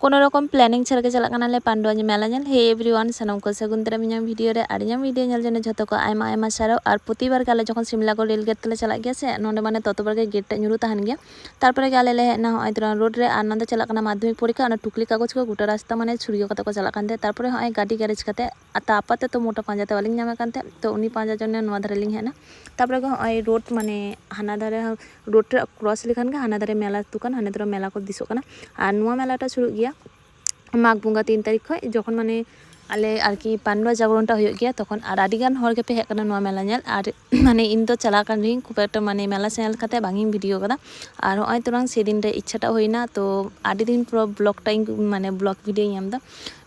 कोनो रकम प्लानिंग छाड़ा के चला कानाले पांडुआ मेला नेल। हे एवरीवन सानम को सगुन दाराम इᱧᱟᱹᱜ वीडियो रे आर इᱧᱟᱹᱜ वीडियो नेल जने झोतो को आयमा आयमा साराव। आर प्रतिबार गाले जखन सिमला को रेल गेट तले चला गया से नोंडे माने ततोबार गे गेट टा ᱧᱩᱨᱩ ᱛᱟᱦᱮᱱ ᱜᱮᱭᱟ। तारपरे गाले ले हेना होय तरा रोड रे आर नंदे चला काना माध्यमिक परीक्षा और टुकली कागज को गोटा रास्ता माने छुरियो कते को चला कानते। तारपरे होय गाड़ी गैरेज कते आपाते तो मोटा पांजा ते वालिंग ᱧᱟᱢᱮ कानते तो उनी पांजा जने नोवा धारे लिंग हेना। तारपरे होय रोड माने हाना धारे रोड रे क्रॉस लेखान गे हाना धारे मेला दुकान हाने धारे मेला को दिसो काना। आर नोवा मेलाटा शुरू गया माघ बंगा 3 तारीख खय जखन माने आले आरकी पांडुआ जागरणटा हुयो गया तखन आर आदिगान हर गेपे हेज काना नोवा मेला नेल। आर माने इन दो चला कान रिंग खूब एकटा माने मेला सेल काते बांगिंग वीडियो कदा। आर होय तोरां सेदिन रे इच्छाटा होइना तो आदि दिन पुरो ब्लॉग टाइम माने ब्लॉग वीडियो एमदा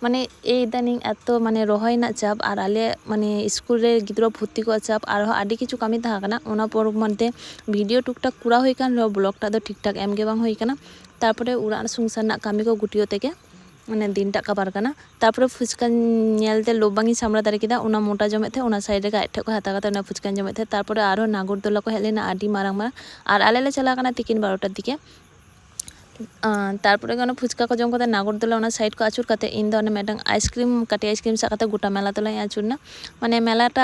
माने ए इदानिंग एतो माने रहोयना चाप आर आले माने स्कूल रे गिद्रो भर्ती को चाप आर आदि किछु कामी ताहा काना ओना पर मध्य वीडियो टुकटाक कुरा होय कान ब्लॉग टा दो ठीक ठाक एम गे बांग होय काना। तारपरे उड़ा संसार ना कामी को गुटियो तेगे माने दिन टा काबार काना। तारपरे फुचका नेलते लोबांगी सामरा दारे किदा उना मोटा जमे थे उना साइड रे आठे को हाता काते उना फुचका जमे थे। तारपरे आरो नागरदोला को हेलेना आदि मारांग मारांग आर आले ले चला काना तिकिन 12टा दिके। तारपरे गनो फुचका को जम कते नागरदोला उना साइड को आचुर कते इन दो मेडंग आइसक्रीम काटे आइसक्रीम सा कते गोटा मेला तोला आचुरना माने मेलाटा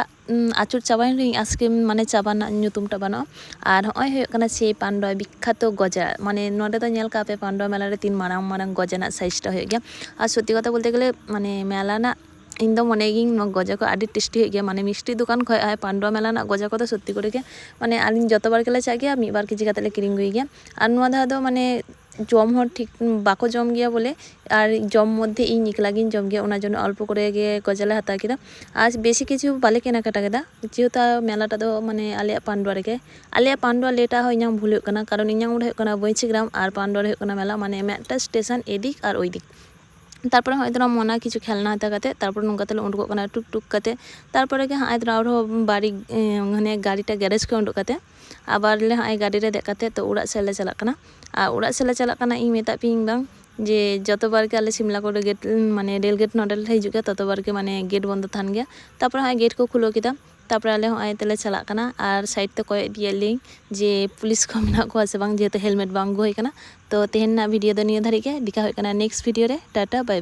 आचुर चाबाइन रि आइसक्रीम माने चाबाना ᱧᱩᱛᱩᱢ टा बानो। आर होय होय काना से पांडुआ बिख्यात गजा माने नोडे तो नेल कापे पांडुआ मेला रे तीन मारांग मारांग गजाना साइज टा होय गया। आर सत्यि कथा बोलते गेले माने मेला ना इन दो मने गिंग नो गजा को आदि टेस्टी हो गया माने मिष्टि दुकान खय आय पांडुआ मेला ना गजा को तो सत्यि करे के माने आलिन जतो बार गेले चा गया मी बार केजी काते ले किरिंग गई गया। आर नोवा धा दो माने जम हो ठीक बाको जम गया बोले आर जम मध्य इन इकलागिन जम गया उना जन अल्प करे गे गजाले हाता किदा। आज बेसी किछु बाले केना काटा केदा जेहुता मेलाटा दो माने आले पांडुआ रे आले पांडुआ लेटा हो इᱧां भूल हो कना कारण इᱧां उड़ हो कना बंशीग्राम आर पांडुआ रे हो कना मेला माने मेटा स्टेशन एदिक आर ओइदिक। तारपरे होय तोरा मना किछु खेलना हाता काते तारपरे नोंका तले उंडुक कना टुक टुक काते। तारपरे के हाय तोरा और बाड़ी माने गाड़ीटा गैरेज को उंडुक काते आबार ले हाय गाड़ी रे देख काते तो उड़ा से ले चला कना। आ उड़ा से ले चला कना इन मेता पिंग बांग जे जतो बार के आले सिमला को गेट माने रेल गेट नोडे ले हिजुग गया ततो बार के माने गेट बंद थान गया। तारपरे हाय गेट को खुलो किदा तारपरे आले हाय तले चला कना आर साइड ते कोय दियलिंग जे पुलिस को मेना को आसे बांग जेते हेलमेट बांग होय कना। तो तेहेन ना वीडियो दो निया धारी के दिखा होय कना नेक्स्ट वीडियो रे टाटा बाय बाय।